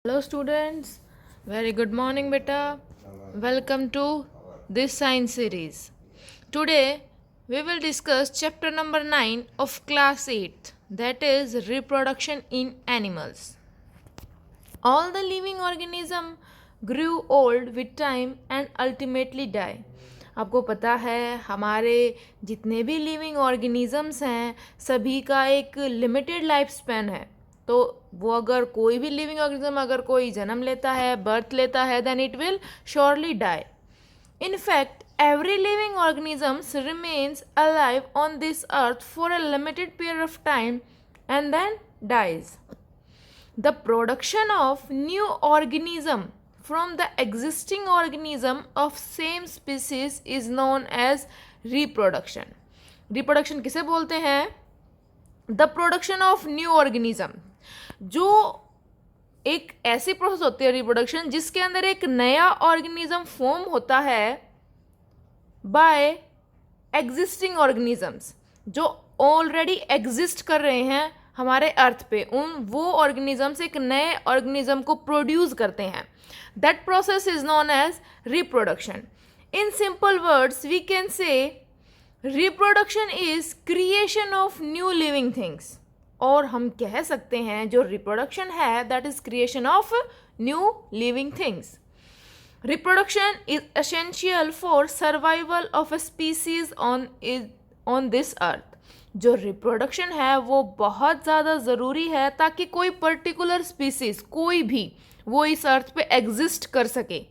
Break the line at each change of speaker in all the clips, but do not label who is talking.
Hello students, very good morning beta. Welcome to this science series. Today we will discuss chapter number 9 of class 8, that is reproduction in animals. All the living organism grew old with time and ultimately die. आपको पता है हमारे जितने भी living organisms हैं सभी का एक लिमिटेड लाइफ स्पैन है. तो वो अगर कोई भी लिविंग ऑर्गेनिज्म अगर कोई जन्म लेता है बर्थ लेता है then it will surely die. In fact, every living organism remains alive on this earth for a limited period of time and then dies. The production of new organism from the existing organism of same species is known as reproduction. Reproduction किसे बोलते हैं? The production of new organism. जो एक ऐसी process होती है reproduction जिसके अंदर एक नया ऑर्गेनिज्म फॉर्म होता है बाय एग्जिस्टिंग ऑर्गेनिजम्स जो ऑलरेडी एग्जिस्ट कर रहे हैं हमारे अर्थ पे. वो ऑर्गेनिजम्स एक नए ऑर्गेनिज्म को प्रोड्यूस करते हैं. That process is known as reproduction. In simple words we can say reproduction is creation of new living things. और हम कह सकते हैं जो रिप्रोडक्शन है that is creation of new living things. Reproduction is essential for survival of a species on this earth. जो reproduction है वो बहुत ज़्यादा ज़रूरी है ताकि कोई पर्टिकुलर स्पीसीज कोई भी वो इस अर्थ पे एग्जिस्ट कर सके.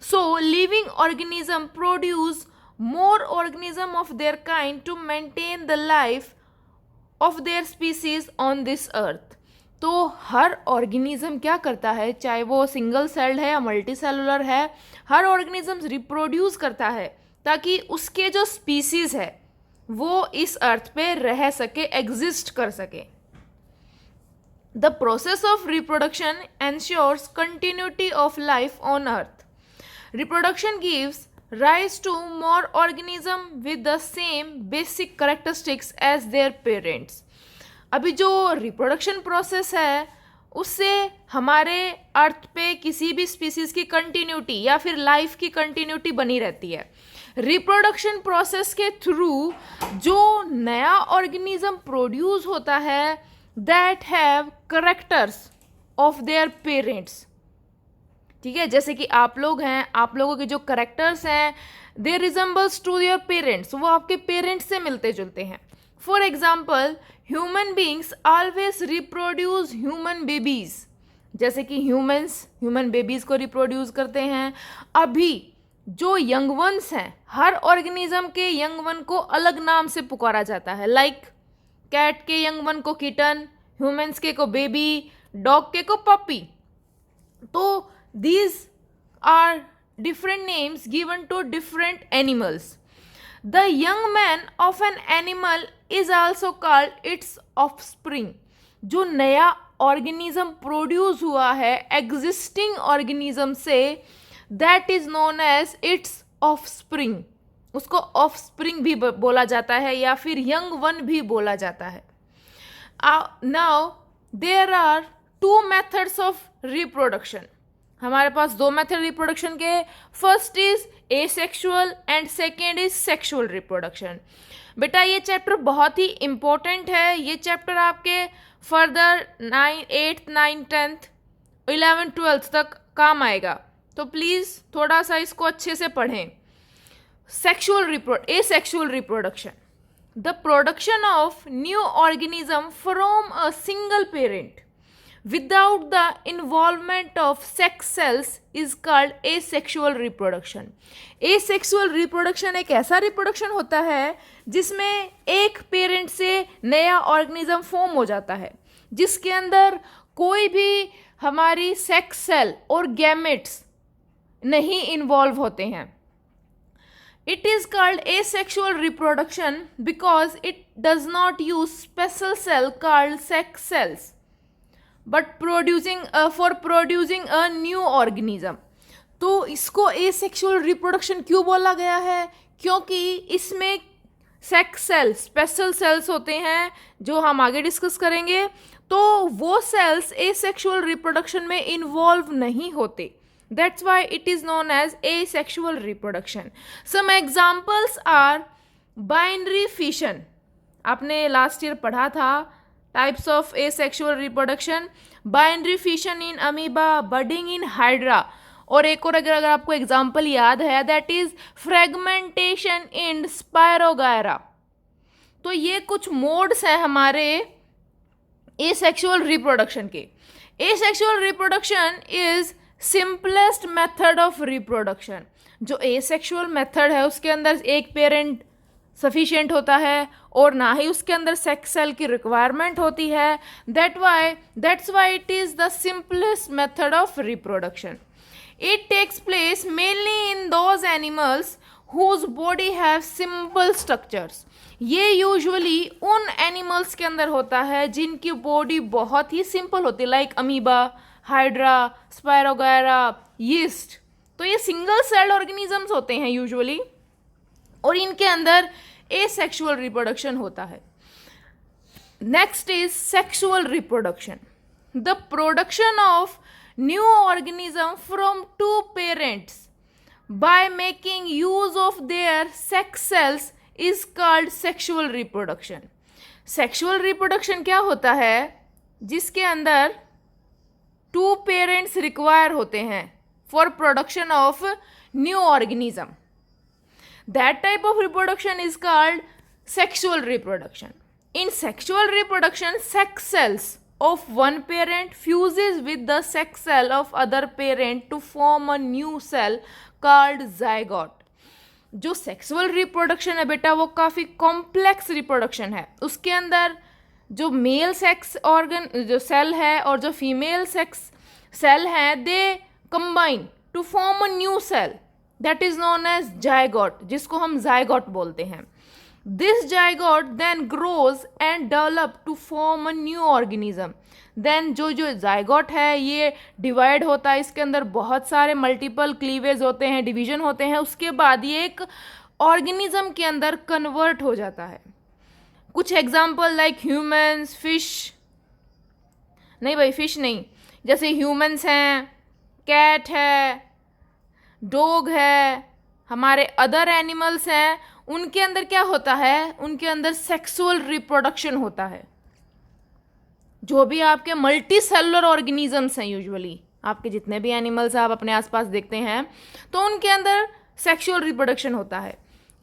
So living organism produce more organism of their kind to maintain the life of their species on this earth. तो हर ऑर्गेनिज्म क्या करता है चाहे वो सिंगल सेल्ड है या मल्टी सेलुलर है, हर ऑर्गेनिज्म रिप्रोड्यूस करता है ताकि उसके जो स्पीसीज है वो इस अर्थ पे रह सके, एग्जिस्ट कर सके. The process of reproduction ensures continuity of life on earth. Reproduction gives rise to more organism with the same basic characteristics as their parents. अभी जो रिप्रोडक्शन प्रोसेस है उससे हमारे अर्थ पे किसी भी स्पीसीज की कंटिन्यूटी या फिर लाइफ की कंटिन्यूटी बनी रहती है. रिप्रोडक्शन प्रोसेस के थ्रू जो नया ऑर्गेनिज्म प्रोड्यूस होता है that have characters of their parents. ठीक है, जैसे कि आप लोग हैं, आप लोगों के जो करेक्टर्स हैं दे रिजेंबल्स टू योर पेरेंट्स, वो आपके पेरेंट्स से मिलते जुलते हैं. For example human beings always reproduce human babies. जैसे कि ह्यूमन बेबीज को रिप्रोड्यूस करते हैं. अभी जो यंग वंस हैं हर ऑर्गेनिज्म के यंग वन को अलग नाम से पुकारा जाता है. लाइक कैट के यंग वन को किटन, ह्यूमन्स के को बेबी, डॉग के को पपी. तो these are different names given to different animals. The young man of an animal is also called its offspring. जो नया ऑर्गेनिज्म प्रोड्यूस हुआ है एग्जिस्टिंग ऑर्गेनिज्म से that is known as its offspring. उसको offspring भी बोला जाता है या फिर यंग वन भी बोला जाता है. Now there are two methods of reproduction. हमारे पास दो मेथड रिप्रोडक्शन के. First is asexual and second is sexual reproduction. बेटा ये चैप्टर बहुत ही इम्पोर्टेंट है. ये चैप्टर आपके further 8th 9th 10th 11th 12th तक काम आएगा. तो प्लीज़ थोड़ा सा इसको अच्छे से पढ़ें. Asexual reproduction, the production of new organism from a single parent without the involvement of sex cells is called asexual reproduction. asexual reproduction एक ऐसा रिप्रोडक्शन होता है जिसमें एक पेरेंट से नया ऑर्गेनिज्म फॉर्म हो जाता है जिसके अंदर कोई भी हमारी सेक्स सेल और गैमेट्स नहीं इन्वॉल्व होते हैं. It is called asexual reproduction because it does not use special cell called sex cells but for producing a new organism. तो इसको एसेक्सुअल रिप्रोडक्शन क्यों बोला गया है? क्योंकि इसमें सेक्स सेल स्पेशल सेल्स होते हैं जो हम आगे डिस्कस करेंगे. तो वो सेल्स एसेक्सुअल रिप्रोडक्शन में इन्वॉल्व नहीं होते. That's why it is known as asexual reproduction. Some examples are binary fission. आपने लास्ट ईयर पढ़ा था types of asexual reproduction. Binary fission in amoeba, budding in hydra. और एक और अगर आपको एग्जाम्पल याद है, that is fragmentation in spirogyra. तो ये कुछ मोड्स हैं हमारे एसेक्सुअल रिप्रोडक्शन के. Asexual reproduction is simplest method of reproduction. जो एसेक्सुअल मेथड है उसके अंदर एक पेरेंट सफिशिएंट होता है और ना ही उसके अंदर सेक्स सेल की रिक्वायरमेंट होती है. That's why it is the simplest method of reproduction. It takes place mainly in those animals whose body have simple structures. ये यूजुअली उन एनिमल्स के अंदर होता है जिनकी बॉडी बहुत ही सिंपल होती है, like amoeba, hydra, spirogyra, yeast. तो ये सिंगल सेल्ड ऑर्गेनिजम्स होते हैं यूजुअली और इनके अंदर एसेक्सुअल रिप्रोडक्शन होता है. Next is sexual reproduction. The production of new organism from two parents by making use of their sex cells is called sexual reproduction. Sexual reproduction क्या होता है? जिसके अंदर two parents require होते हैं for production of new organism. That type of reproduction is called sexual reproduction. In sexual reproduction, sex cells of one parent fuses with the sex cell of other parent to form a new cell called zygote. जो sexual reproduction है बेटा वो काफ़ी complex reproduction है. उसके अंदर जो male sex organ जो सेल है और जो फीमेल सेक्स सेल है they combine to form a new cell that is known as zygote, जिसको हम जायगोट बोलते हैं. This zygote then grows and develop to form a new organism. Then जो zygote है ये डिवाइड होता है, इसके अंदर बहुत सारे मल्टीपल क्लीवेज होते हैं, डिवीजन होते हैं. उसके बाद ये एक ऑर्गेनिज्म के अंदर कन्वर्ट हो जाता है. कुछ एग्जाम्पल लाइक ह्यूमंस, फिश, नहीं भाई फिश नहीं, जैसे ह्यूमंस हैं, कैट है, डॉग है, हमारे अदर एनिमल्स हैं. उनके अंदर क्या होता है? उनके अंदर सेक्सुअल रिप्रोडक्शन होता है. जो भी आपके मल्टी सेलुलर ऑर्गेनिजम्स हैं, यूजुअली आपके जितने भी एनिमल्स आप अपने आसपास देखते हैं, तो उनके अंदर सेक्सुअल रिप्रोडक्शन होता है.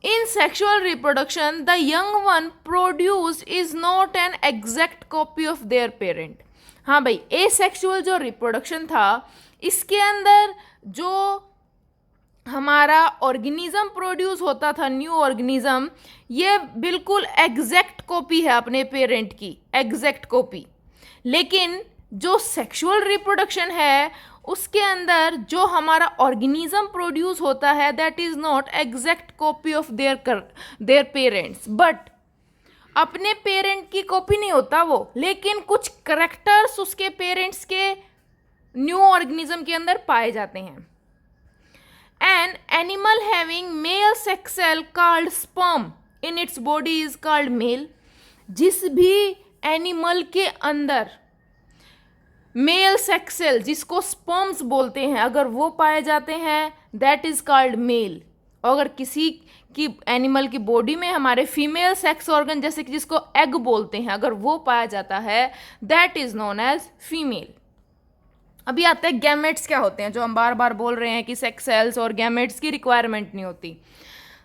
इन sexual reproduction the young one produced is not an exact copy of their parent. हाँ भाई, एसेक्सुअल जो रिप्रोडक्शन था इसके अंदर जो हमारा ऑर्गेनिज्म प्रोड्यूस होता था, न्यू ऑर्गेनिज्म, ये बिल्कुल एग्जैक्ट कॉपी है अपने पेरेंट की, एग्जैक्ट कॉपी. लेकिन जो सेक्सुअल रिप्रोडक्शन है उसके अंदर जो हमारा ऑर्गेनिज्म प्रोड्यूस होता है that is not exact copy of their parents. But अपने पेरेंट की कॉपी नहीं होता वो, लेकिन कुछ करेक्टर्स उसके पेरेंट्स के न्यू ऑर्गेनिज्म के अंदर पाए जाते हैं. An animal having male sex cell called sperm in its body is called male. जिस भी एनिमल के अंदर मेल सेक्स सेल जिसको स्पर्म्स बोलते हैं अगर वो पाए जाते हैं दैट इज कॉल्ड मेल. और अगर किसी की एनिमल की बॉडी में हमारे फीमेल सेक्स ऑर्गन जैसे कि जिसको एग बोलते हैं अगर वो पाया जाता है that is known as female. अभी आते हैं गैमेट्स क्या होते हैं, जो हम बार बार बोल रहे हैं कि सेक्स सेल्स और गैमेट्स की रिक्वायरमेंट नहीं होती.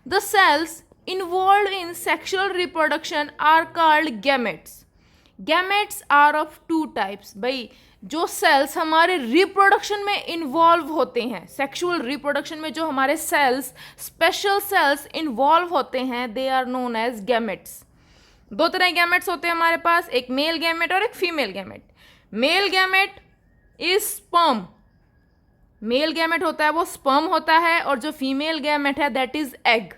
The cells involve in sexual reproduction are called gametes. Gametes are of two types. भाई जो सेल्स हमारे रिप्रोडक्शन में इन्वॉल्व होते हैं, सेक्सुअल रिप्रोडक्शन में जो हमारे सेल्स, स्पेशल सेल्स इन्वॉल्व होते हैं, they are known as gametes. दो तरह के गैमेट्स होते हैं हमारे पास, एक मेल गैमेट और एक female gamete. Male gamete is sperm. Male gamete होता है वो स्पर्म होता है और जो फीमेल गैमेट है that is egg.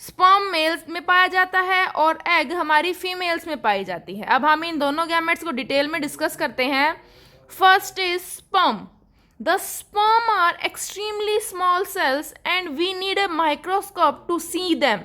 Sperm males में पाया जाता है और एग हमारी फीमेल्स में पाई जाती है. अब हम इन दोनों गैमेट्स को डिटेल में डिस्कस करते हैं. First is sperm. The sperm are extremely small cells and we need a microscope to see them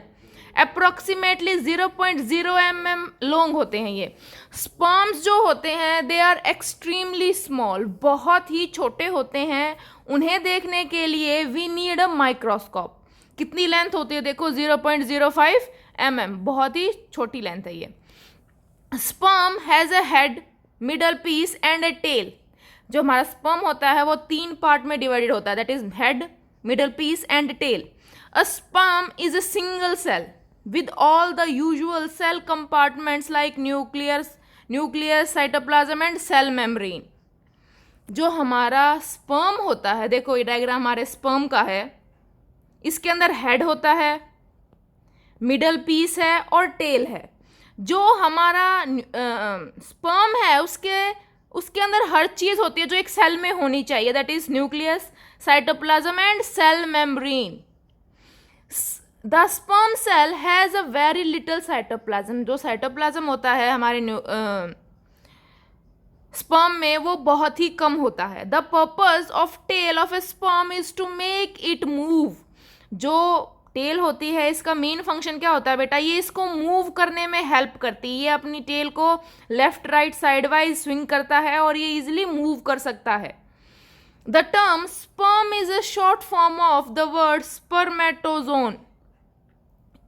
approximately 0.0 mm long होते हैं ये। स्पर्म्स जो होते हैं दे आर एक्सट्रीमली स्मॉल, बहुत ही छोटे होते हैं। उन्हें देखने के लिए वी नीड अ माइक्रोस्कोप। कितनी लेंथ होती है देखो, 0.05 mm, बहुत ही छोटी लेंथ है ये। Sperm has a head, middle piece and a tail. जो हमारा स्पर्म होता है वो 3 पार्ट में डिवाइडेड होता है, that is head, middle piece and tail. A sperm is a single cell with all the usual cell compartments like nucleus, cytoplasm and cell membrane। जो हमारा स्पर्म होता है, देखो ये डायग्राम हमारे स्पर्म का है, इसके अंदर हेड होता है, मिडल पीस है और टेल है। जो हमारा स्पर्म है उसके अंदर हर चीज़ होती है जो एक सेल में होनी चाहिए, that is nucleus, cytoplasm and cell membrane. The sperm cell has a very little cytoplasm. जो साइटोप्लाज्म होता है हमारे स्पर्म में वो बहुत ही कम होता है। The purpose of tail of a sperm is to make it move. जो टेल होती है इसका मेन फंक्शन क्या होता है बेटा, ये इसको मूव करने में हेल्प करती है। ये अपनी टेल को left right side wise swing करता है और ये इजिली मूव कर सकता है। The term sperm is a short form of the word spermatozoon.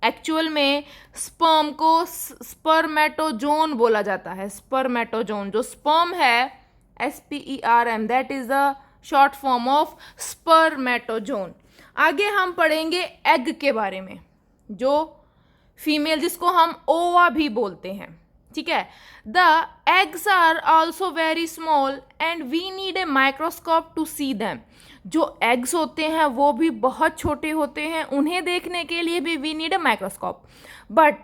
Actual में स्पर्म को स्पर्मेटोजोन बोला जाता है। स्पर्मेटोजोन, जो स्पर्म है SPERM, that is the short form of spermatozoon. आगे हम पढ़ेंगे एग के बारे में, जो फीमेल, जिसको हम ओवा भी बोलते हैं, ठीक है। The eggs are also very small and we need a microscope to see them. जो एग्स होते हैं वो भी बहुत छोटे होते हैं, उन्हें देखने के लिए भी we need a microscope. But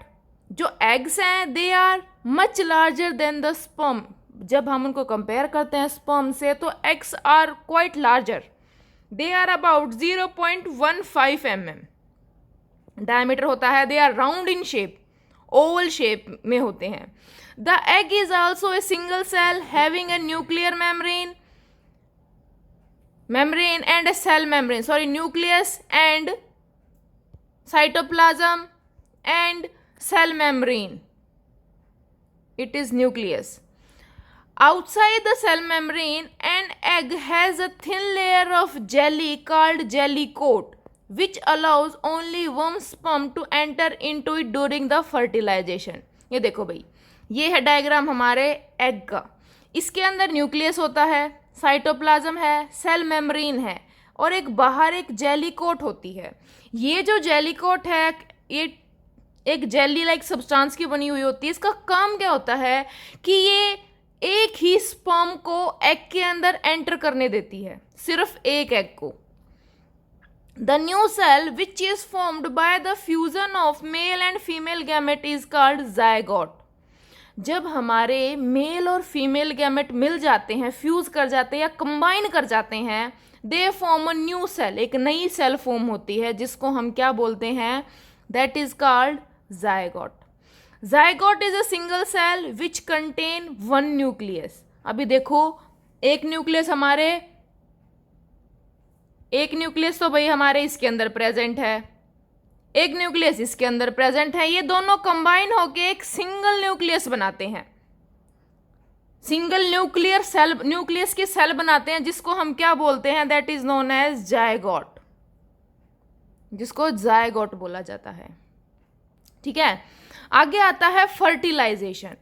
जो एग्स हैं they are much larger than the sperm. जब हम उनको कंपेयर करते हैं स्पर्म से तो eggs are quite larger. They are about 0.15 mm diameter होता है। They are round in shape, oval shape में होते हैं। The egg is also a single cell having a nuclear membrane and a cell membrane, nucleus and cytoplasm and cell membrane. It is nucleus. Outside the cell membrane, an egg has a thin layer of jelly called jelly coat, which allows only one sperm to enter into it during the fertilization. ये देखो भाई, ये है diagram हमारे egg का। इसके अंदर nucleus होता है, साइटोप्लाज्म है, सेल मेम्ब्रेन है और एक बाहर एक जेली कोट होती है। ये जो जेली कोट है ये एक जेली लाइक सब्सटेंस की बनी हुई होती है। इसका काम क्या होता है कि ये एक ही स्पर्म को एग के अंदर एंटर करने देती है, सिर्फ एक एग को। The new cell which is formed by the fusion of male and female gamete is called zygote. जब हमारे मेल और फीमेल गैमेट मिल जाते हैं, फ्यूज कर जाते हैं या कंबाइन कर जाते हैं, they form a new cell, एक नई सेल फॉर्म होती है जिसको हम क्या बोलते हैं, that is called zygote. Zygote is a single cell which contain one nucleus. अभी देखो एक न्यूक्लियस तो भाई हमारे इसके अंदर प्रेजेंट है, एक न्यूक्लियस इसके अंदर प्रेजेंट है। ये दोनों कंबाइन होके एक सिंगल न्यूक्लियस बनाते हैं, सिंगल न्यूक्लियस की सेल बनाते हैं, जिसको हम क्या बोलते हैं, that is known as zygote, जिसको जायगोट बोला जाता है। ठीक है, आगे आता है fertilization.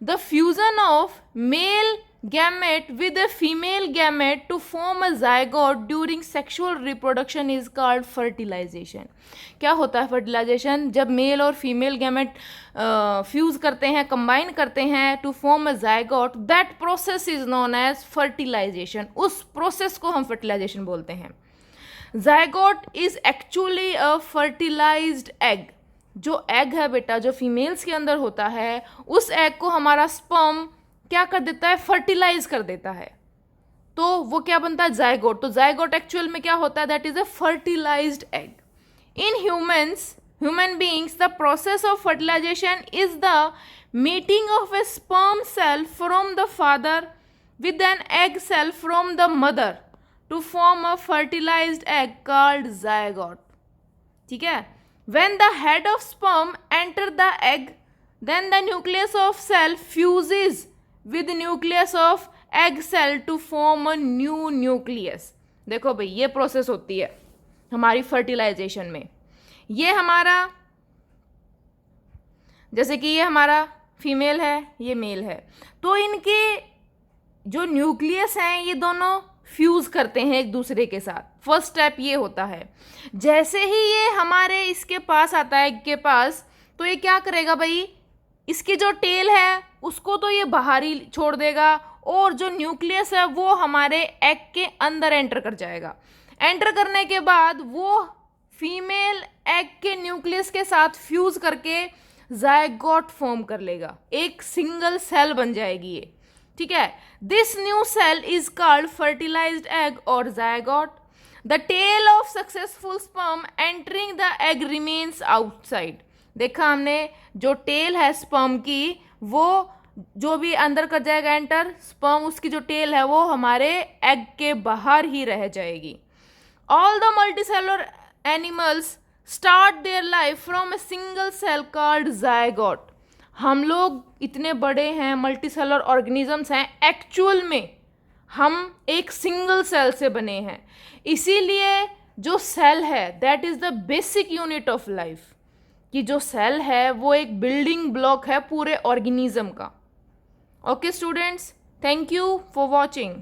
The fusion of male gamete with a female gamete to form a zygote during sexual reproduction is called fertilization. क्या होता है फर्टिलाइजेशन? जब मेल और फीमेल गैमेट फ्यूज करते हैं, कंबाइन करते हैं to form a zygote, that process is known as fertilization. उस प्रोसेस को हम फर्टिलाइजेशन बोलते हैं। Zygote is actually a fertilized egg. जो एग है बेटा, जो फीमेल्स के अंदर होता है, उस एग को हमारा स्पर्म क्या कर देता है, फर्टिलाइज कर देता है, तो वो क्या बनता है, जायगोट। तो जायगोट एक्चुअल में क्या होता है, that is a fertilized egg. In human beings the process of fertilization is the meeting of a sperm cell from the father with an egg cell from the mother to form a fertilized egg called zygote. ठीक है, When the head of sperm enter the egg, then the nucleus of cell fuses with nucleus of egg cell to form a new nucleus. देखो भाई ये process होती है हमारी fertilisation में. ये हमारा, जैसे कि ये हमारा फीमेल है, ये मेल है, तो इनके जो न्यूक्लियस हैं ये दोनों फ्यूज़ करते हैं एक दूसरे के साथ. फर्स्ट स्टेप ये होता है. जैसे ही ये हमारे इसके पास आता है, एग के पास, तो ये क्या करेगा भाई, इसकी जो टेल है उसको तो ये बाहर ही छोड़ देगा और जो न्यूक्लियस है वो हमारे एग के अंदर एंटर कर जाएगा. एंटर करने के बाद वो फीमेल एग के न्यूक्लियस के साथ फ्यूज़ करके जायगोट फॉर्म कर लेगा, एक सिंगल सेल बन जाएगी ये. ठीक है. This new cell is called fertilised egg और zygote. The tail of successful sperm entering the egg remains outside. देखा हमने, जो टेल है स्पर्म की वो जो भी अंदर कर जाएगा एंटर, स्पर्म उसकी जो टेल है वो हमारे एग के बाहर ही रह जाएगी. All the multicellular animals start their life from a single cell called zygote. हम लोग इतने बड़े हैं, मल्टीसेलुलर ऑर्गेनिजम्स हैं, एक्चुअल में हम एक सिंगल सेल से बने हैं. इसीलिए जो सेल है that is the basic unit of life, कि जो सेल है वो एक बिल्डिंग ब्लॉक है पूरे ऑर्गेनिज्म का. Okay students, thank you for watching.